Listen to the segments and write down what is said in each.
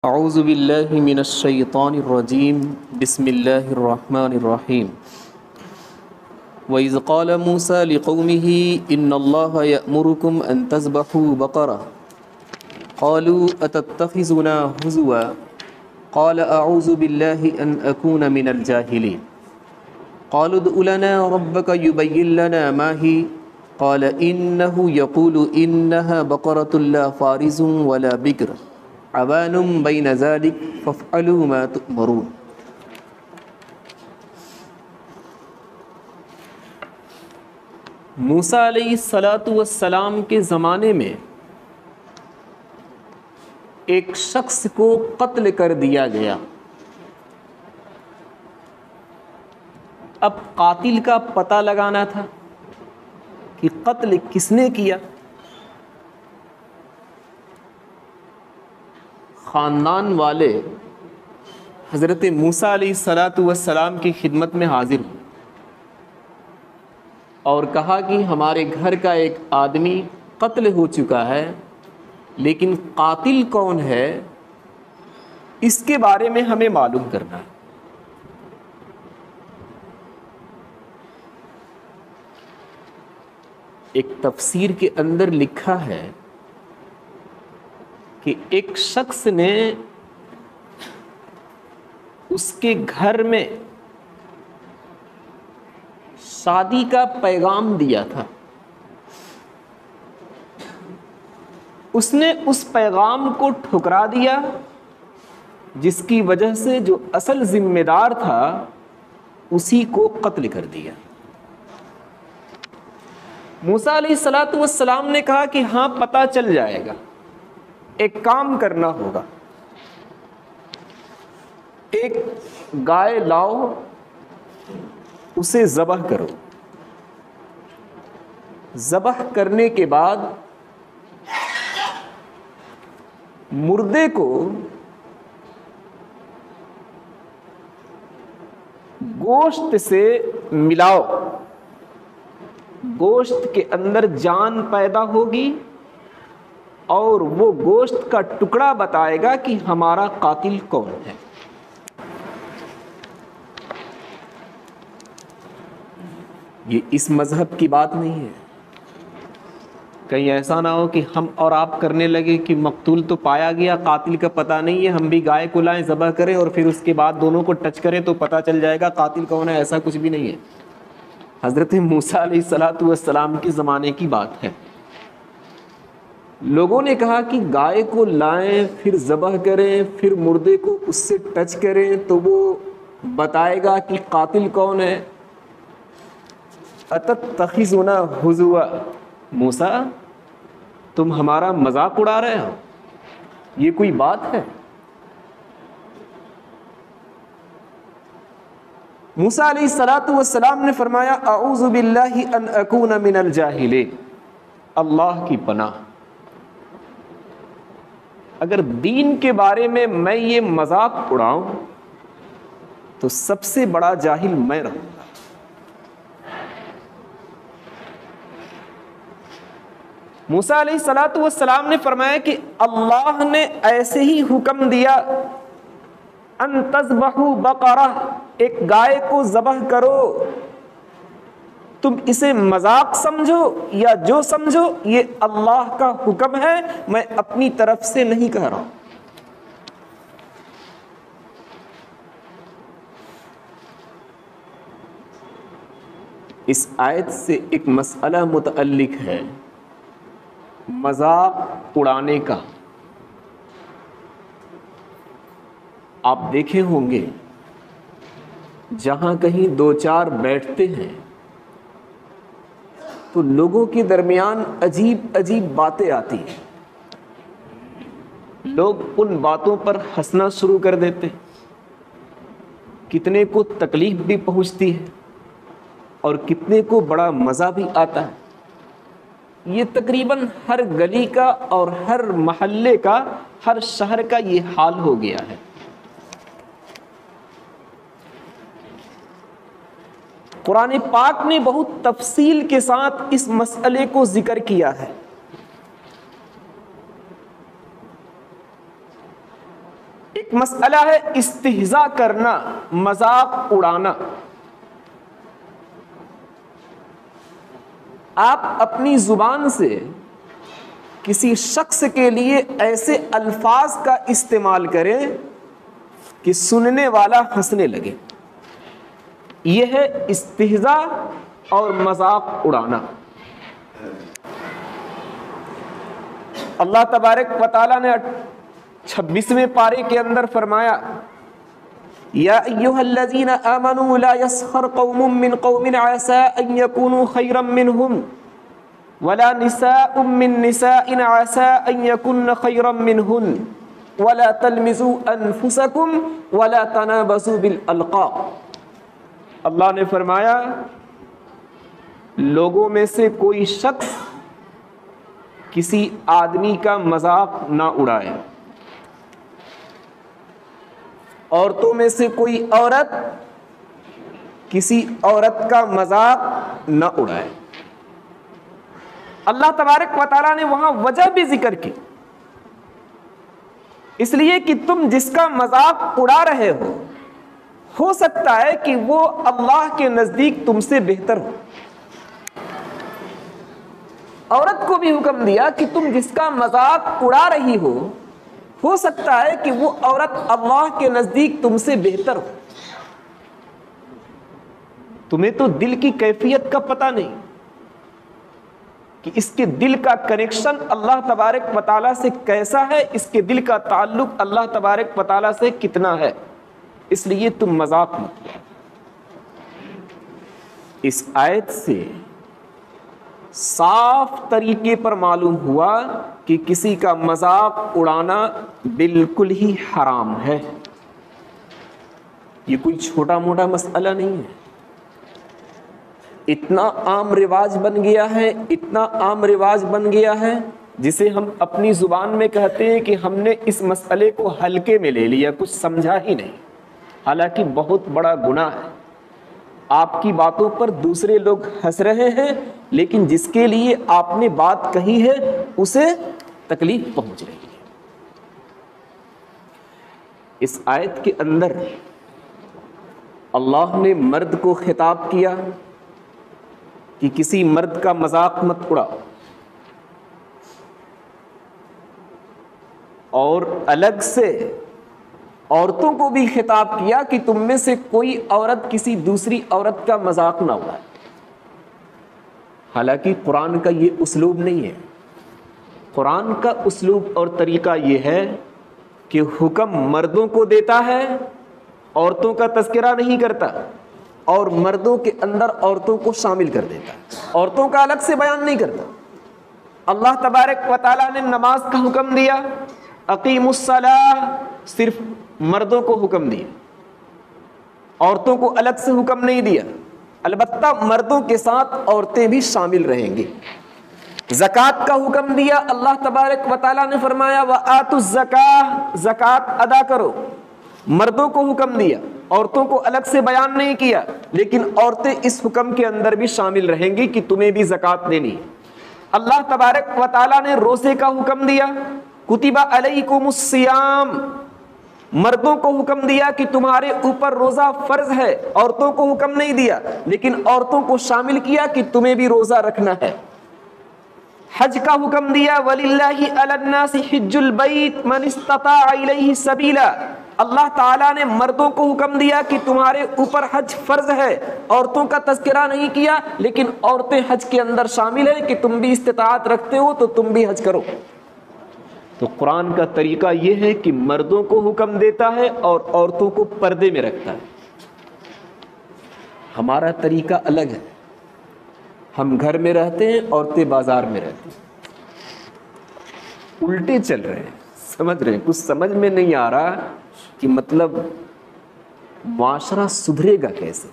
اعوذ باللہ من الشیطان الرجیم بسم اللہ الرحمن الرحیم وَإِذْ قَالَ مُوسَى لِقَوْمِهِ إِنَّ اللَّهَ يَأْمُرُكُمْ أَن تَذْبَحُوا بَقَرَةً قَالُوا أَتَتَّخِذُنَا هُزُوًا قَالَ أَعُوذُ بِاللَّهِ أَنْ أَكُونَ مِنَ الْجَاهِلِينَ قَالُوا ادْعُ لَنَا رَبَّكَ يُبَيِّن لَّنَا مَا هِيَ قَالَ إِنَّهُ يَقُولُ إِنَّهَا بَقَرَةٌ لَّا فَارِضٌ وَلَا بِكْرٌ عوان بین ذلک فافعلوا ما تؤمرون۔ موسیٰ علیہ السلام کے زمانے میں ایک شخص کو قتل کر دیا گیا۔ اب قاتل کا پتہ لگانا تھا کہ قتل کس نے کیا۔ خاندان والے حضرت موسیٰ علیہ السلام کی خدمت میں حاضر ہوئے اور کہا کہ ہمارے گھر کا ایک آدمی قتل ہو چکا ہے، لیکن قاتل کون ہے اس کے بارے میں ہمیں معلوم کرنا ہے۔ ایک تفسیر کے اندر لکھا ہے کہ ایک شخص نے اس کے گھر میں شادی کا پیغام دیا تھا۔ اس نے اس پیغام کو ٹھکرا دیا، جس کی وجہ سے جو اصل ذمہ دار تھا اسی کو قتل کر دیا۔ موسیٰ علیہ السلام نے کہا کہ ہاں پتہ چل جائے گا، ایک کام کرنا ہوگا، ایک گائے لاؤ، اسے ذبح کرو، ذبح کرنے کے بعد مردے کو گوشت سے ملاؤ، گوشت کے اندر جان پیدا ہوگی اور وہ گوشت کا ٹکڑا بتائے گا کہ ہمارا قاتل کون ہے۔ یہ اس مذہب کی بات نہیں ہے۔ کہیں ایسا نہ ہو کہ ہم اور آپ کرنے لگے کہ مقتول تو پایا گیا، قاتل کا پتہ نہیں ہے، ہم بھی گائے کو لائیں ذبح کریں اور پھر اس کے بعد دونوں کو ٹچ کریں تو پتہ چل جائے گا قاتل کون ہے۔ ایسا کچھ بھی نہیں ہے۔ حضرت موسیٰ علیہ السلام کے زمانے کی بات ہے۔ لوگوں نے کہا کہ گائے کو لائیں، پھر ذبح کریں، پھر مردے کو اس سے ٹچ کریں تو وہ بتائے گا کہ قاتل کون ہے۔ اتتخذنا ہزوا، موسیٰ تم ہمارا مذاق اڑا رہے ہو، یہ کوئی بات ہے؟ موسیٰ علیہ السلام نے فرمایا اعوذ باللہ ان اکون من الجاہلین، اللہ کی پناہ، اگر دین کے بارے میں یہ مذاق اڑاؤں تو سب سے بڑا جاہل میں رہوں گا۔ موسیٰ علیہ السلام نے فرمایا کہ اللہ نے ایسے ہی حکم دیا ان تذبحوا بقرہ، ایک گائے کو ذبح کرو، تم اسے مذاق سمجھو یا جو سمجھو، یہ اللہ کا حکم ہے، میں اپنی طرف سے نہیں کہہ رہا ہوں۔ اس آیت سے ایک مسئلہ متعلق ہے مذاق اڑانے کا۔ آپ دیکھے ہوں گے جہاں کہیں دو چار بیٹھتے ہیں تو لوگوں کے درمیان عجیب عجیب باتیں آتی ہیں، لوگ ان باتوں پر ہنسنا شروع کر دیتے ہیں، کتنے کو تکلیف بھی پہنچتی ہے اور کتنے کو بڑا مزہ بھی آتا ہے۔ یہ تقریباً ہر گلی کا اور ہر محلے کا، ہر شہر کا یہ حال ہو گیا ہے۔ قرآن پاک نے بہت تفصیل کے ساتھ اس مسئلے کو ذکر کیا ہے۔ ایک مسئلہ ہے استہزاء کرنا، مذاق اڑانا. آپ اپنی زبان سے کسی شخص کے لیے ایسے الفاظ کا استعمال کریں کہ سننے والا ہنسنے لگے. یہ ہے استہزاء اور مذاق اڑانا. اللہ تبارک و تعالیٰ نے 26ویں پارے کے اندر فرمایا یا ایھا الذین آمنوا لا یسخر قوم من قوم عسى ان یکونوا خیرا منهم ولا نساء من نساء عسى ان یکن خیرا منهن ولا تلمزوا انفسکم ولا تنابزوا بالالقاب. اللہ نے فرمایا لوگوں میں سے کوئی شخص کسی آدمی کا مذاق نہ اڑائے، عورتوں میں سے کوئی عورت کسی عورت کا مذاق نہ اڑائے. اللہ تبارک و تعالیٰ نے وہاں وجہ بھی ذکر کی، اس لیے کہ تم جس کا مذاق اڑا رہے ہو سکتا ہے کہ وہ اللہ کے نزدیک تم سے بہتر ہو. عورت کو بھی حکم دیا کہ تم جس کا مذاق اڑا رہی ہو سکتا ہے کہ وہ عورت اللہ کے نزدیک تم سے بہتر ہو. تمہیں تو دل کی کیفیت کا پتہ نہیں کہ اس کے دل کا کنیکشن اللہ تبارک و تعالیٰ سے کیسا ہے، اس کے دل کا تعلق اللہ تبارک و تعالیٰ سے کتنا ہے، اس لیے تم مذاق مت کرو. اس آیت سے صاف طریقے پر معلوم ہوا کہ کسی کا مذاق اڑانا بالکل ہی حرام ہے. یہ کوئی چھوٹا موٹا مسئلہ نہیں ہے، اتنا عام رواج بن گیا ہے، اتنا عام رواج بن گیا ہے جسے ہم اپنی زبان میں کہتے ہیں کہ ہم نے اس مسئلے کو ہلکے میں لے لیا، کچھ سمجھا ہی نہیں. حالانکہ بہت بڑا گناہ ہے. آپ کی باتوں پر دوسرے لوگ ہنس رہے ہیں، لیکن جس کے لیے آپ نے بات کہی ہے اسے تکلیف پہنچ رہی ہے. اس آیت کے اندر اللہ نے مرد کو خطاب کیا کہ کسی مرد کا مذاق مت اڑاؤ، اور الگ سے عورتوں کو بھی خطاب کیا کہ تم میں سے کوئی عورت کسی دوسری عورت کا مذاق نہ اڑائے. حالانکہ قرآن کا یہ اسلوب نہیں ہے. قرآن کا اسلوب اور طریقہ یہ ہے کہ حکم مردوں کو دیتا ہے، عورتوں کا تذکرہ نہیں کرتا، اور مردوں کے اندر عورتوں کو شامل کر دیتا ہے، عورتوں کا الگ سے بیان نہیں کرتا. اللہ تبارک و تعالیٰ نے نماز کا حکم دیا، اقیموا الصلاۃ، صرف مردوں کو حکم دیا، عورتوں کو الگ سے حکم نہیں دیا. البتہ مردوں کے ساتھ عورتیں بھی شامل رہیں گی. زکوٰۃ کا حکم دیا، اللہ تبارک و تعالیٰ نے فرمایا وآتوا الزکاۃ، زکوٰۃ ادا کرو. مردوں کو حکم دیا، عورتوں کو الگ سے بیان نہیں کیا، لیکن عورتیں اس حکم کے اندر بھی شامل رہیں گی کہ تمہیں بھی زکوٰۃ دینی. اللہ تبارک و تعالیٰ نے روزے کا حکم دیا، کتب علیکم الصیام، مردوں کو حکم دیا کہ تمہارے اوپر روزہ فرض ہے، عورتوں کو حکم نہیں دیا، لیکن عورتوں کو شامل کیا کہ تمہیں بھی روزہ رکھنا ہے. حج کا حکم دیا، وَلِلَّهِ عَلَى النَّاسِ حِجُّ الْبَيْتِ مَنِ اسْتَطَاعَ إِلَيْهِ سَبِيلًا. اللہ تعالیٰ نے مردوں کو حکم دیا کہ تمہارے اوپر حج فرض ہے، عورتوں کا تذکرہ نہیں کیا، لیکن عورتیں حج کے اندر شامل ہیں کہ تم بھی استطاعت رکھتے ہو تو تم بھی حج کرو. تو قرآن کا طریقہ یہ ہے کہ مردوں کو حکم دیتا ہے اور عورتوں کو پردے میں رکھتا ہے. ہمارا طریقہ الگ ہے. ہم گھر میں رہتے ہیں، عورتیں بازار میں رہتی ہیں. الٹے چل رہے ہیں، سمجھ رہے ہیں؟ کچھ سمجھ میں نہیں آ رہا کہ مطلب معاشرہ سدھرے گا کیسے،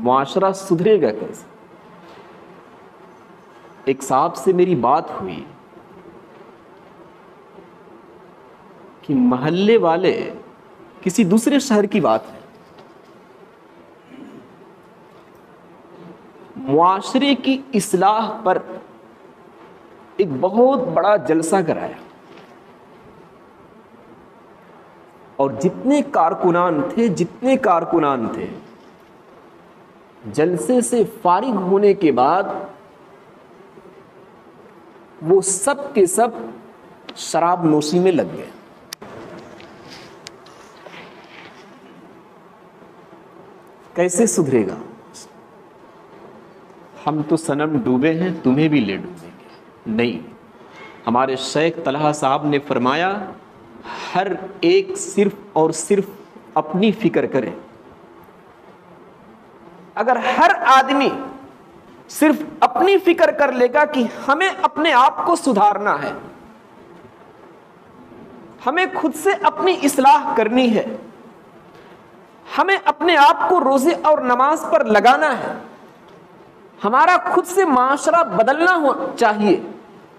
معاشرہ سدھرے گا کیسے. ایک صاحب سے میری بات ہوئی کہ محلے والے، کسی دوسرے شہر کی بات ہے، معاشرے کی اصلاح پر ایک بہت بڑا جلسہ کرایا. اور جتنے کارکنان تھے جلسے سے فارغ ہونے کے بعد وہ سب کے سب شراب نوشی میں لگ گئے. کیسے سدھرے گا؟ ہم تو صنم ڈوبے ہیں، تمہیں بھی لے ڈوبیں گے. نہیں، ہمارے شیخ طلحہ صاحب نے فرمایا ہر ایک صرف اور صرف اپنی فکر کرے. اگر ہر آدمی صرف اپنی فکر کر لے گا کہ ہمیں اپنے آپ کو سدھارنا ہے، ہمیں خود سے اپنی اصلاح کرنی ہے، ہمیں اپنے آپ کو روزے اور نماز پر لگانا ہے، ہمارا خود سے معاشرہ بدلنا چاہیے.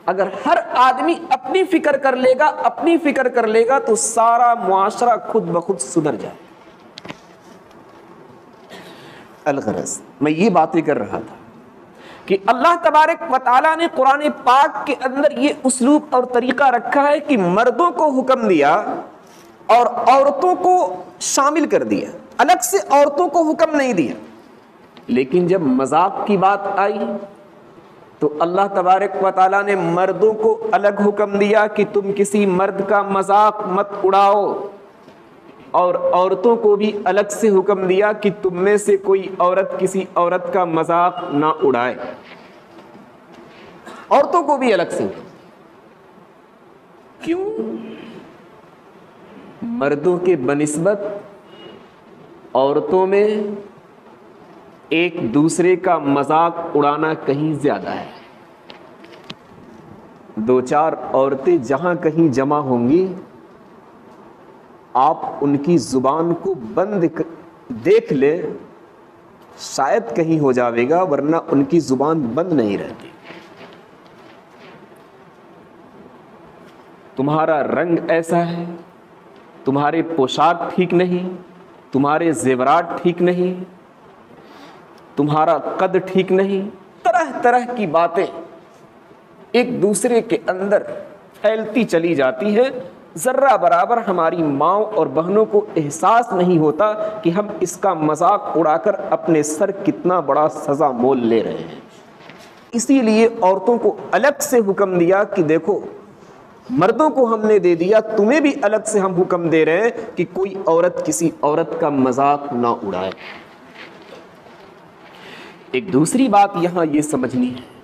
اگر ہر آدمی اپنی فکر کر لے گا تو سارا معاشرہ خود بخود سدھر جائے. الغرض میں یہ باتیں کر رہا تھا کہ اللہ تبارک و تعالیٰ نے قرآن پاک کے اندر یہ اسلوب اور طریقہ رکھا ہے کہ مردوں کو حکم دیا اور عورتوں کو شامل کر دیا، الگ سے عورتوں کو حکم نہیں دیا. لیکن جب مذاق کی بات آئی تو اللہ تبارک و تعالیٰ نے مردوں کو الگ حکم دیا کہ تم کسی مرد کا مذاق مت اڑاؤ، اور عورتوں کو بھی الگ سے حکم دیا کہ تم میں سے کوئی عورت کسی عورت کا مذاق نہ اڑائے. عورتوں کو بھی الگ سے. کیوں؟ مردوں کے بنسبت عورتوں میں ایک دوسرے کا مذاق اڑانا کہیں زیادہ ہے. دو چار عورتیں جہاں کہیں جمع ہوں گی آپ ان کی زبان کو بند دیکھ لیں، شاید کہیں ہو جاوے گا، ورنہ ان کی زبان بند نہیں رہتی. تمہارا رنگ ایسا ہے، تمہارے پوشاک ٹھیک نہیں، تمہارے زیورات ٹھیک نہیں، تمہارا قد ٹھیک نہیں، طرح طرح کی باتیں ایک دوسرے کے اندر پھیلتی چلی جاتی ہے. ذرہ برابر ہماری ماؤں اور بہنوں کو احساس نہیں ہوتا کہ ہم اس کا مذاق اڑا کر اپنے سر کتنا بڑا سزا مول لے رہے ہیں. اسی لیے عورتوں کو الگ سے حکم دیا کہ دیکھو مردوں کو ہم نے دے دیا، تمہیں بھی الگ سے ہم حکم دے رہے ہیں کہ کوئی عورت کسی عورت کا مذاق نہ اڑائے. ایک دوسری بات یہاں یہ سمجھنی ہے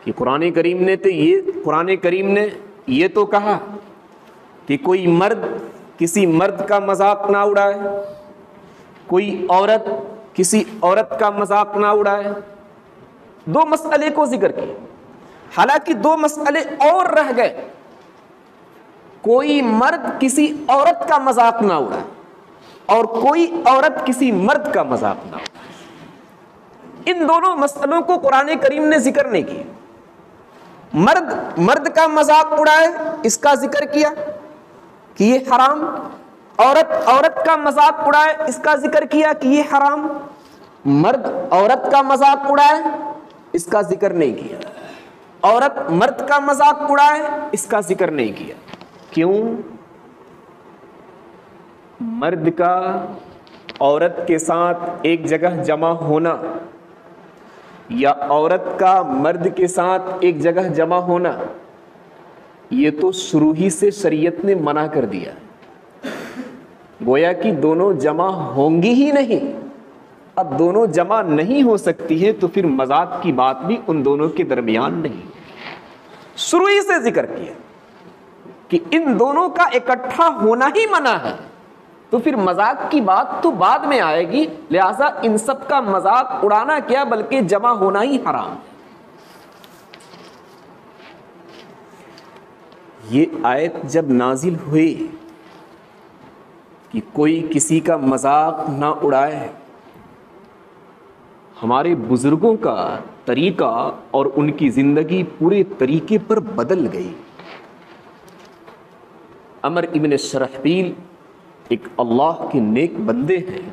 کہ قرآن کریم نے یہ تو کہا کہ کوئی مرد کسی مرد کا مذاق نہ اڑائے، کوئی عورت کسی عورت کا مذاق نہ اڑائے. دو مسئلے کو ذکر کیا، حالانکہ دو مسئلے اور رہ گئے. کوئی مرد کسی عورت کا مذاق نہ اڑائے اور کوئی عورت کسی مرد کا مذاق نہ اڑائے. ان دونوں مسئلوں کو قرآن کریم نے ذکر نہیں کیا. مرد کا مذاق اڑائے اس کا ذکر کیا کہ یہ حرام، عورت کا مذاق اڑائے اس کا ذکر کیا کہ یہ حرام. مرد عورت کا مذاق اڑائے اس کا ذکر نہیں کیا، عورت مرد کا مذاق اڑائے اس کا ذکر نہیں کیا. کیوں؟ مرد کا عورت کے ساتھ ایک جگہ جمع ہونا یا عورت کا مرد کے ساتھ ایک جگہ جمع ہونا یہ تو شروع ہی سے شریعت نے منع کر دیا. گویا کہ دونوں جمع ہوں گی ہی نہیں. اب دونوں جمع نہیں ہو سکتی ہے تو پھر مذاق کی بات بھی ان دونوں کے درمیان نہیں. شروع ہی سے ذکر کیا کہ ان دونوں کا اکٹھا ہونا ہی منع ہے، تو پھر مذاق کی بات تو بعد میں آئے گی. لہذا ان سب کا مذاق اڑانا کیا بلکہ جمع ہونا ہی حرام ہے. یہ آیت جب نازل ہوئی کہ کوئی کسی کا مذاق نہ اڑائے، ہمارے بزرگوں کا طریقہ اور ان کی زندگی پورے طریقے پر بدل گئی. عمر ابن شرحبیل ایک اللہ کے نیک بندے ہیں.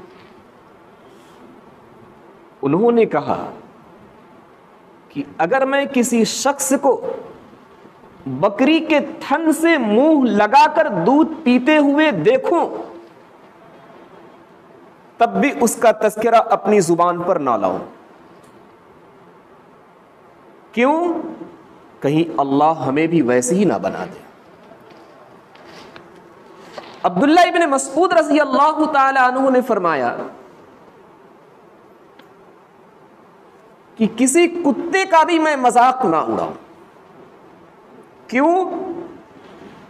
انہوں نے کہا کہ اگر میں کسی شخص کو بکری کے تھن سے منہ لگا کر دودھ پیتے ہوئے دیکھوں تب بھی اس کا تذکرہ اپنی زبان پر نہ لاؤں. کیوں؟ کہیں اللہ ہمیں بھی ویسے ہی نہ بنا دے. عبداللہ ابن مسعود رضی اللہ تعالی عنہ نے فرمایا کہ کسی کتے کا بھی میں مذاق نہ اڑاؤں. کیوں؟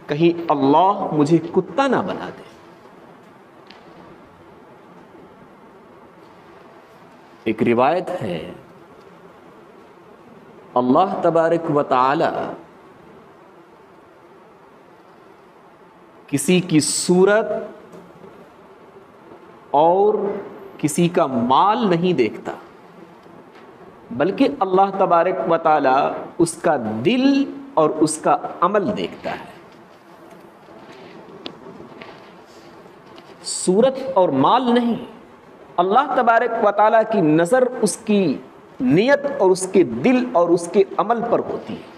کہیں اللہ مجھے کتا نہ بنا دے. ایک روایت ہے اللہ تبارک و تعالی کسی کی صورت اور کسی کا مال نہیں دیکھتا، بلکہ اللہ تبارک و تعالی اس کا دل اور اس کا عمل دیکھتا ہے. صورت اور مال نہیں، اللہ تبارک و تعالی کی نظر اس کی نیت اور اس کے دل اور اس کے عمل پر ہوتی ہے.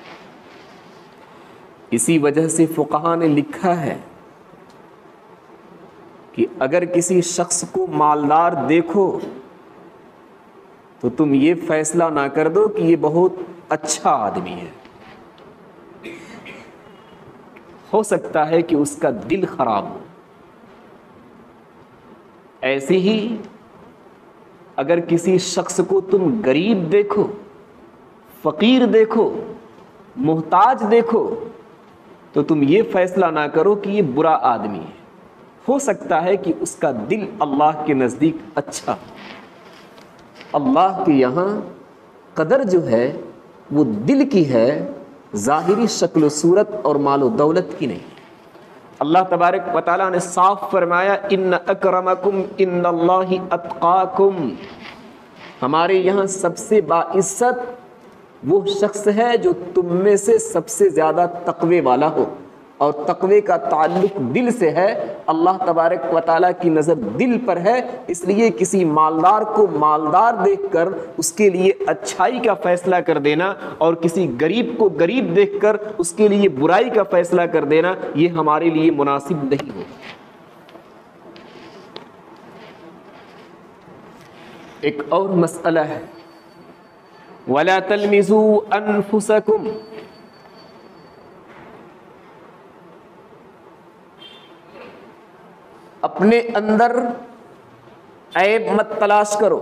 اسی وجہ سے فقہاء نے لکھا ہے کہ اگر کسی شخص کو مالدار دیکھو تو تم یہ فیصلہ نہ کر دو کہ یہ بہت اچھا آدمی ہے. ہو سکتا ہے کہ اس کا دل خراب ہو. ایسے ہی اگر کسی شخص کو تم غریب دیکھو، فقیر دیکھو، محتاج دیکھو تو تم یہ فیصلہ نہ کرو کہ یہ برا آدمی ہے. ہو سکتا ہے کہ اس کا دل اللہ کے نزدیک اچھا. اللہ کے یہاں قدر جو ہے وہ دل کی ہے، ظاہری شکل و صورت اور مال و دولت کی نہیں. اللہ تبارک و تعالیٰ نے صاف فرمایا ان اکرمکم ان اللہ اتقاکم، ہمارے یہاں سب سے باعزت وہ شخص ہے جو تم میں سے سب سے زیادہ تقوی والا ہو. اور تقوی کا تعلق دل سے ہے. اللہ تبارک و تعالیٰ کی نظر دل پر ہے. اس لیے کسی مالدار کو مالدار دیکھ کر اس کے لیے اچھائی کا فیصلہ کر دینا اور کسی غریب کو غریب دیکھ کر اس کے لیے برائی کا فیصلہ کر دینا یہ ہمارے لیے مناسب نہیں ہوگا. ایک اور مسئلہ ہے وَلَا تَلْمِزُوا أَنفُسَكُمْ، اپنے اندر عیب مت تلاش کرو.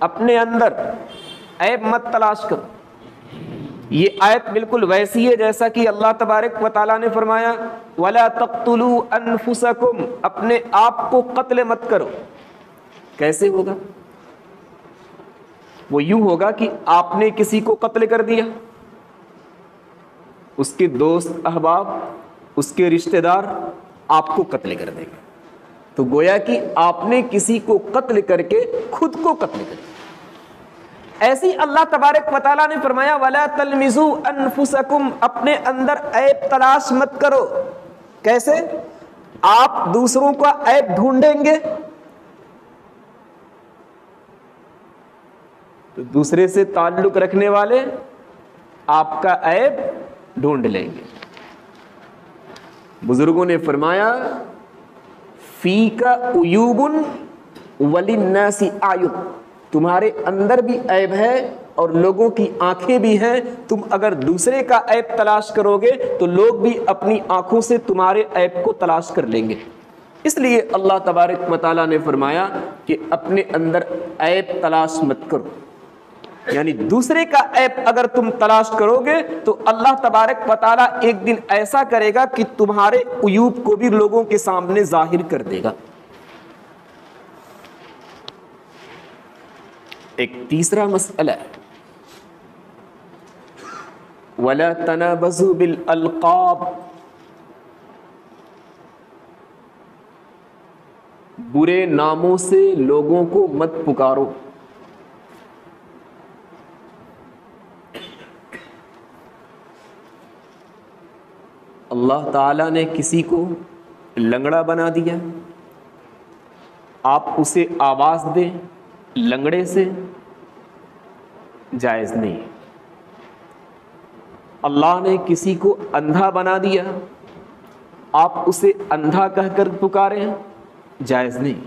اپنے اندر عیب مت تلاش کرو. یہ آیت بالکل ویسی ہے جیسا کہ اللہ تبارک و تعالیٰ نے فرمایا وَلَا تَقْتُلُوا أَنفُسَكُمْ، اپنے آپ کو قتل مت کرو. کیسے ہوگا؟ وہ یوں ہوگا کہ آپ نے کسی کو قتل کر دیا، اس کے دوست احباب، اس کے رشتہ دار آپ کو قتل کر دیں گے. تو گویا کہ آپ نے کسی کو قتل کر کے خود کو قتل کر دیا. ایسی اللہ تبارک و تعالیٰ نے فرمایا وَلَا تَلْمِزُوا أَنفُسَكُمْ، اپنے اندر عیب تلاش مت کرو. کیسے؟ آپ دوسروں کا عیب ڈھونڈیں گے تو دوسرے سے تعلق رکھنے والے آپ کا عیب ڈھونڈ لیں گے. بزرگوں نے فرمایا فیک عیوب وللناس اعین، تمہارے اندر بھی عیب ہے اور لوگوں کی آنکھیں بھی ہیں. تم اگر دوسرے کا عیب تلاش کرو گے تو لوگ بھی اپنی آنکھوں سے تمہارے عیب کو تلاش کر لیں گے. اس لیے اللہ تبارک و تعالیٰ نے فرمایا کہ اپنے اندر عیب تلاش مت کرو. یعنی دوسرے کا عیب اگر تم تلاش کرو گے تو اللہ تبارک و تعالیٰ ایک دن ایسا کرے گا کہ تمہارے عیوب کو بھی لوگوں کے سامنے ظاہر کر دے گا. ایک تیسرا مسئلہ ہے وَلَا تَنَابَزُوا بِالْأَلْقَابِ، برے ناموں سے لوگوں کو مت پکارو. اللہ تعالیٰ نے کسی کو لنگڑا بنا دیا، آپ اسے آواز دیں لنگڑے سے، جائز نہیں. اللہ نے کسی کو اندھا بنا دیا، آپ اسے اندھا کہہ کر پکاریں، جائز نہیں۔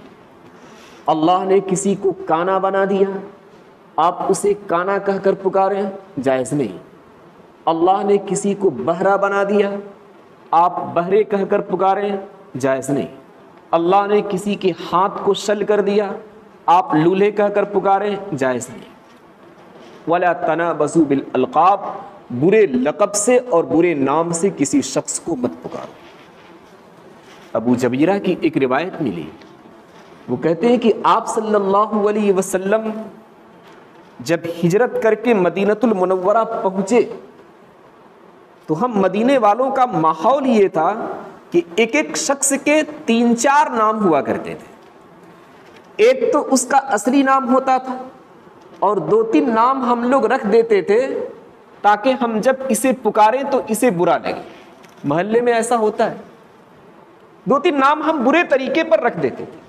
اللہ نے کسی کو کانا بنا دیا، آپ اسے کانا کہہ کر پکاریں، جائز نہیں۔ اللہ نے کسی کو بہرا بنا دیا، آپ بہرے کہہ کر پکاریں، جائز نہیں۔ اللہ نے کسی کے ہاتھ کو شل کر دیا، آپ لولہے کہہ کر پکاریں، جائز نہیں۔ وَلَا تَنَابَزُوا بِالْأَلْقَابِ، برے لقب سے اور برے نام سے کسی شخص کو مت پکارو۔ ابو جبیرہ کی ایک روایت ملی، وہ کہتے ہیں کہ آپ صلی اللہ علیہ وسلم جب ہجرت کر کے مدینۃ المنورہ پہنچے تو ہم مدینے والوں کا ماحول یہ تھا کہ ایک ایک شخص کے 3-4 نام ہوا کرتے تھے۔ ایک تو اس کا اصلی نام ہوتا تھا اور 2-3 نام ہم لوگ رکھ دیتے تھے تاکہ ہم جب اسے پکاریں تو اسے برا لگے۔ محلے میں ایسا ہوتا ہے، 2-3 نام ہم برے طریقے پر رکھ دیتے تھے۔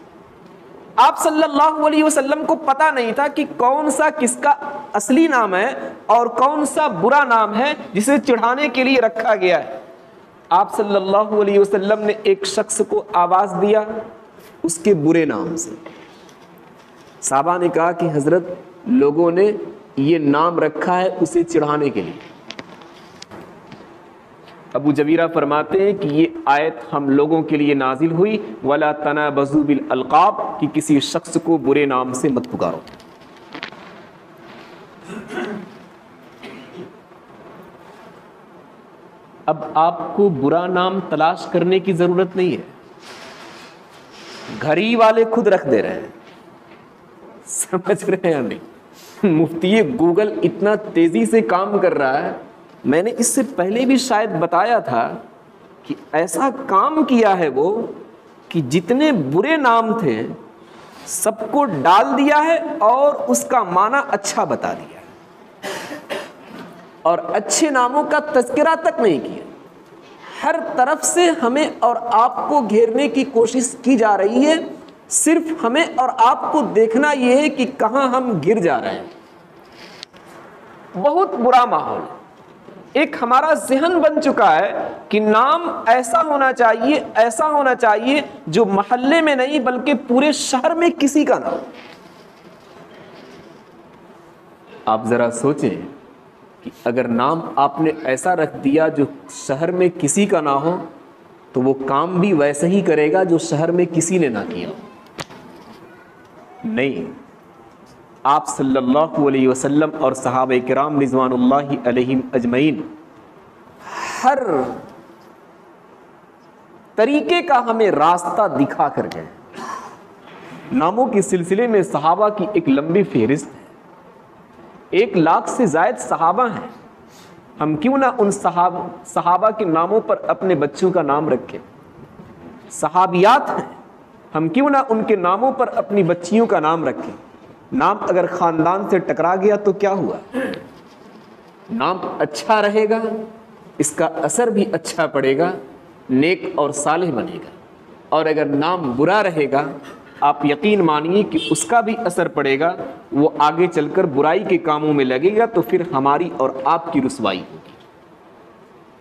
آپ صلی اللہ علیہ وسلم کو پتہ نہیں تھا کہ کون سا کس کا اصلی نام ہے اور کون سا برا نام ہے جسے چڑھانے کے لیے رکھا گیا ہے۔ آپ صلی اللہ علیہ وسلم نے ایک شخص کو آواز دیا اس کے برے نام سے۔ صحابہ نے کہا کہ حضرت لوگوں نے یہ نام رکھا ہے اسے چڑھانے کے لیے۔ ابو جبیرہ فرماتے ہیں کہ یہ آیت ہم لوگوں کے لیے نازل ہوئی، وَلَا تَنَابَزُوا بِالْأَلْقَابِ، کہ کسی شخص کو برے نام سے مت پکارو۔ اب آپ کو برا نام تلاش کرنے کی ضرورت نہیں ہے، گھر ہی والے خود رکھ دے رہے ہیں، سمجھ رہے ہیں یا نہیں؟ مفتی گوگل اتنا تیزی سے کام کر رہا ہے۔ میں نے اس سے پہلے بھی شاید بتایا تھا کہ ایسا کام کیا ہے وہ کہ جتنے برے نام تھے سب کو ڈال دیا ہے اور اس کا معنی اچھا بتا دیا ہے، اور اچھے ناموں کا تذکرہ تک نہیں کیا۔ ہر طرف سے ہمیں اور آپ کو گھیرنے کی کوشش کی جا رہی ہے، صرف ہمیں اور آپ کو دیکھنا یہ ہے کہ کہاں ہم گر جا رہے ہیں۔ بہت برا ماحول، ایک ہمارا ذہن بن چکا ہے کہ نام ایسا ہونا چاہیے، ایسا ہونا چاہیے جو محلے میں نہیں بلکہ پورے شہر میں کسی کا نہ ہو۔ آپ ذرا سوچیں کہ اگر نام آپ نے ایسا رکھ دیا جو شہر میں کسی کا نہ ہو تو وہ کام بھی ویسے ہی کرے گا جو شہر میں کسی نے نہ کیا ہو۔ نہیں، آپ صلی اللہ علیہ وسلم اور صحابہ کرام رضوان اللہ علیہم اجمعین ہر طریقے کا ہمیں راستہ دکھا کر گئے۔ ناموں کے سلسلے میں صحابہ کی ایک لمبی فہرست ہے، 1 لاکھ سے زائد صحابہ ہیں۔ ہم کیوں نہ ان صحابہ کے ناموں پر اپنے بچوں کا نام رکھیں؟ صحابیات ہیں، ہم کیوں نہ ان کے ناموں پر اپنی بچیوں کا نام رکھیں؟ نام اگر خاندان سے ٹکرا گیا تو کیا ہوا؟ نام اچھا رہے گا، اس کا اثر بھی اچھا پڑے گا، نیک اور صالح بنے گا، اور اگر نام برا رہے گا آپ یقین مانیے کہ اس کا بھی اثر پڑے گا، وہ آگے چل کر برائی کے کاموں میں لگے گا تو پھر ہماری اور آپ کی رسوائی ہوگی۔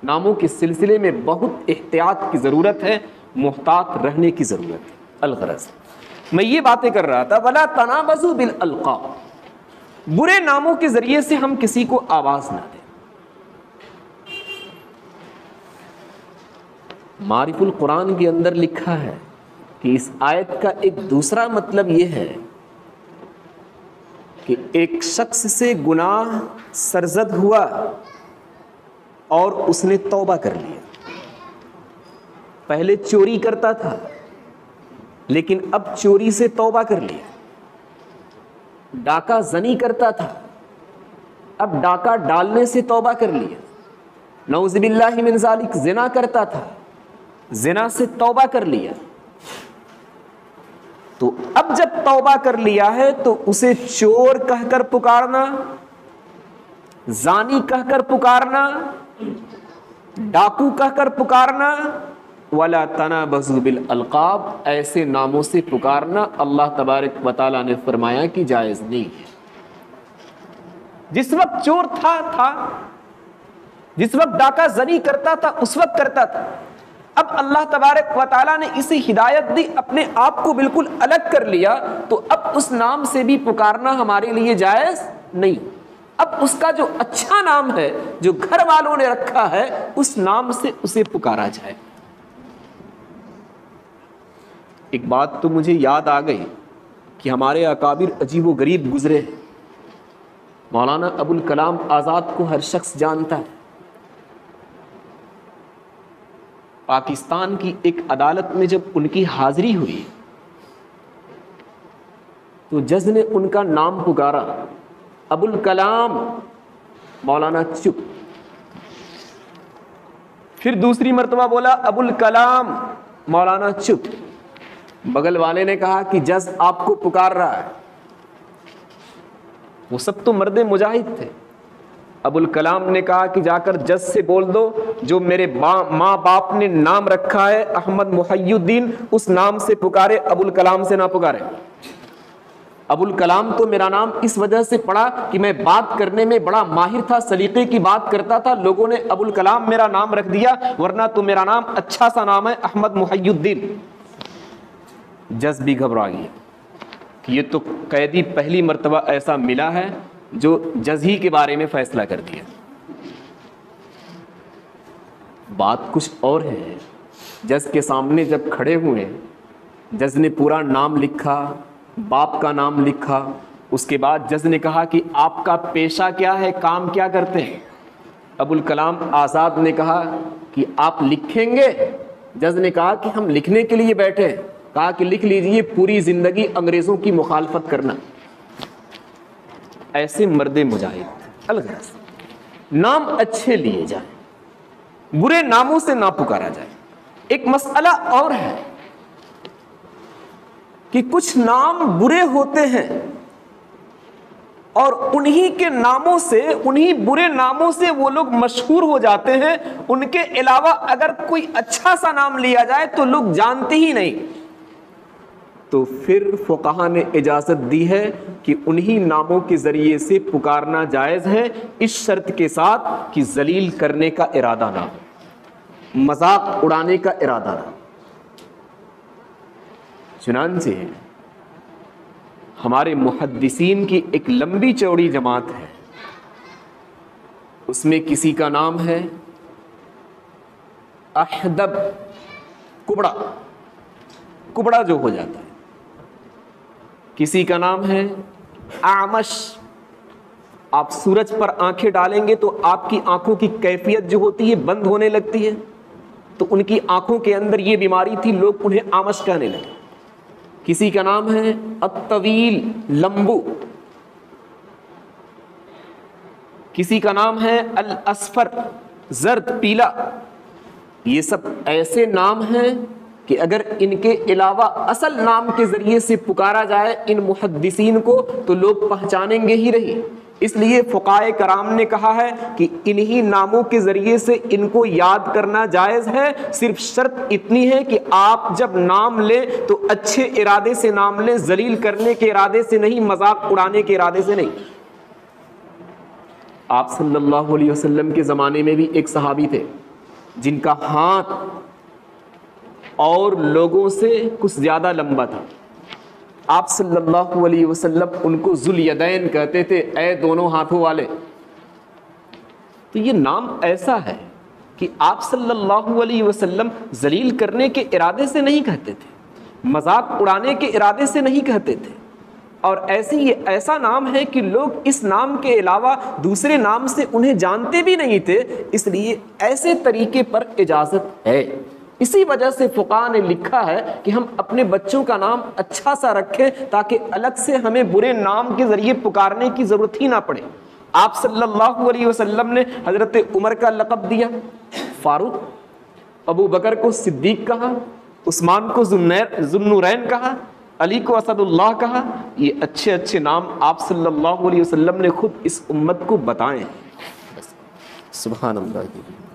ناموں کے سلسلے میں بہت احتیاط کی ضرورت ہے، محتاط رہنے کی ضرورت ہے۔ الغرض میں یہ باتیں کر رہا تھا، وَلَا تَنَابَزُوا بِالْأَلْقَابِ، برے ناموں کے ذریعے سے ہم کسی کو آواز نہ دیں۔ معارف القرآن کے اندر لکھا ہے کہ اس آیت کا ایک دوسرا مطلب یہ ہے کہ ایک شخص سے گناہ سرزد ہوا اور اس نے توبہ کر لیا۔ پہلے چوری کرتا تھا لیکن اب چوری سے توبہ کر لیا، ڈاکہ زنی کرتا تھا اب ڈاکہ ڈالنے سے توبہ کر لیا، نعوذ باللہ من ذالک زنا کرتا تھا زنا سے توبہ کر لیا۔ تو اب جب توبہ کر لیا ہے تو اسے چور کہہ کر پکارنا، زانی کہہ کر پکارنا، ڈاکو کہہ کر پکارنا، وَلَا تَنَابَزُوا بِالْأَلْقَابِ، ایسے ناموں سے پکارنا اللہ تبارک و تعالیٰ نے فرمایا کہ جائز نہیں ہے۔ جس وقت چور تھا جس وقت ڈاکہ زنی کرتا تھا اس وقت کرتا تھا. اب اللہ تبارک و تعالیٰ نے اسے ہدایت دی, اپنے آپ کو بالکل الگ کر لیا, تو اب اس نام سے بھی پکارنا ہمارے لیے جائز نہیں. اب اس کا جو اچھا نام ہے جو گھر والوں نے رکھا ہے اس نام سے اسے پکارا جائے. ایک بات تو مجھے یاد آ گئی کہ ہمارے اکابر عجیب و غریب گزرے ہیں. مولانا ابو الکلام آزاد کو ہر شخص جانتا ہے. پاکستان کی ایک عدالت میں جب ان کی حاضری ہوئی تو جج نے ان کا نام پکارا, ابو الکلام. مولانا چپ. پھر دوسری مرتبہ بولا ابو الکلام. مولانا چپ. بغل والے نے کہا کہ جج آپ کو پکار رہا ہے. وہ سب تو مرد مجاہد تھے. ابو الکلام نے کہا کہ جا کر جج سے بول دو جو میرے ماں باپ نے نام رکھا ہے احمد محی الدین, اس نام سے پکارے, ابو الکلام سے نہ پکارے. ابو الکلام تو میرا نام اس وجہ سے پڑا کہ میں بات کرنے میں بڑا ماہر تھا, سلیقے کی بات کرتا تھا, لوگوں نے ابو الکلام میرا نام رکھ دیا, ورنہ تو میرا نام اچھا سا نام ہے احمد محی الدین. جج بھی گھبرا گیا کہ یہ تو قیدی پہلی مرتبہ ایسا ملا ہے جو جج ہی کے بارے میں فیصلہ کر دیا. بات کچھ اور ہے. جج کے سامنے جب کھڑے ہوئے, جج نے پورا نام لکھا, باپ کا نام لکھا. اس کے بعد جج نے کہا کہ آپ کا پیشہ کیا ہے, کام کیا کرتے ہیں؟ ابو الکلام آزاد نے کہا کہ آپ لکھیں گے؟ جج نے کہا کہ ہم لکھنے کے لیے بیٹھے ہیں. کہا کہ لکھ لیجئے, پوری زندگی انگریزوں کی مخالفت کرنا. ایسے مرد مجاہد الگ نام اچھے لیے جائیں, برے ناموں سے نہ پکارا جائے. ایک مسئلہ اور ہے کہ کچھ نام برے ہوتے ہیں اور انہی کے ناموں سے, انہی برے ناموں سے وہ لوگ مشہور ہو جاتے ہیں. ان کے علاوہ اگر کوئی اچھا سا نام لیا جائے تو لوگ جانتے ہی نہیں. تو پھر فقہا نے اجازت دی ہے کہ انہی ناموں کے ذریعے سے پکارنا جائز ہے, اس شرط کے ساتھ کہ ذلیل کرنے کا ارادہ نہ ہو, مذاق اڑانے کا ارادہ نہ ہو. چنانچہ ہمارے محدثین کی ایک لمبی چوڑی جماعت ہے, اس میں کسی کا نام ہے احدب, کبڑا, کبڑا جو ہو جاتا ہے. کسی کا نام ہے اعمش. آپ سورج پر آنکھیں ڈالیں گے تو آپ کی آنکھوں کی کیفیت جو ہوتی ہے بند ہونے لگتی ہے, تو ان کی آنکھوں کے اندر یہ بیماری تھی, لوگ انہیں اعمش کہنے لگے. کسی کا نام ہے الطویل, لمبو. کسی کا نام ہے الاصفر, زرد, پیلا. یہ سب ایسے نام ہیں کہ اگر ان کے علاوہ اصل نام کے ذریعے سے پکارا جائے ان محدثین کو تو لوگ پہچانیں گے ہی نہیں. اس لیے فقہائے کرام نے کہا ہے کہ انہی ناموں کے ذریعے سے ان کو یاد کرنا جائز ہے, صرف شرط اتنی ہے کہ آپ جب نام لیں تو اچھے ارادے سے نام لیں, ذلیل کرنے کے ارادے سے نہیں, مذاق اڑانے کے ارادے سے نہیں. آپ صلی اللہ علیہ وسلم کے زمانے میں بھی ایک صحابی تھے جن کا ہاتھ اور لوگوں سے کچھ زیادہ لمبا تھا. آپ صلی اللہ علیہ وسلم ان کو ذوالیدین کہتے تھے, اے دونوں ہاتھوں والے. تو یہ نام ایسا ہے کہ آپ صلی اللہ علیہ وسلم ذلیل کرنے کے ارادے سے نہیں کہتے تھے, مذاق اڑانے کے ارادے سے نہیں کہتے تھے. اور یہ ایسا نام ہے کہ لوگ اس نام کے علاوہ دوسرے نام سے انہیں جانتے بھی نہیں تھے, اس لیے ایسے طریقے پر اجازت ہے. اسی وجہ سے فقہاء نے لکھا ہے کہ ہم اپنے بچوں کا نام اچھا سا رکھیں تاکہ الگ سے ہمیں برے نام کے ذریعے پکارنے کی ضرورت ہی نہ پڑے. آپ صلی اللہ علیہ وسلم نے حضرت عمر کا لقب دیا فاروق, ابو بکر کو صدیق کہا, عثمان کو ذوالنورین کہا, علی کو اسد اللہ کہا. یہ اچھے اچھے نام آپ صلی اللہ علیہ وسلم نے خود اس امت کو بتائے. سبحان اللہ.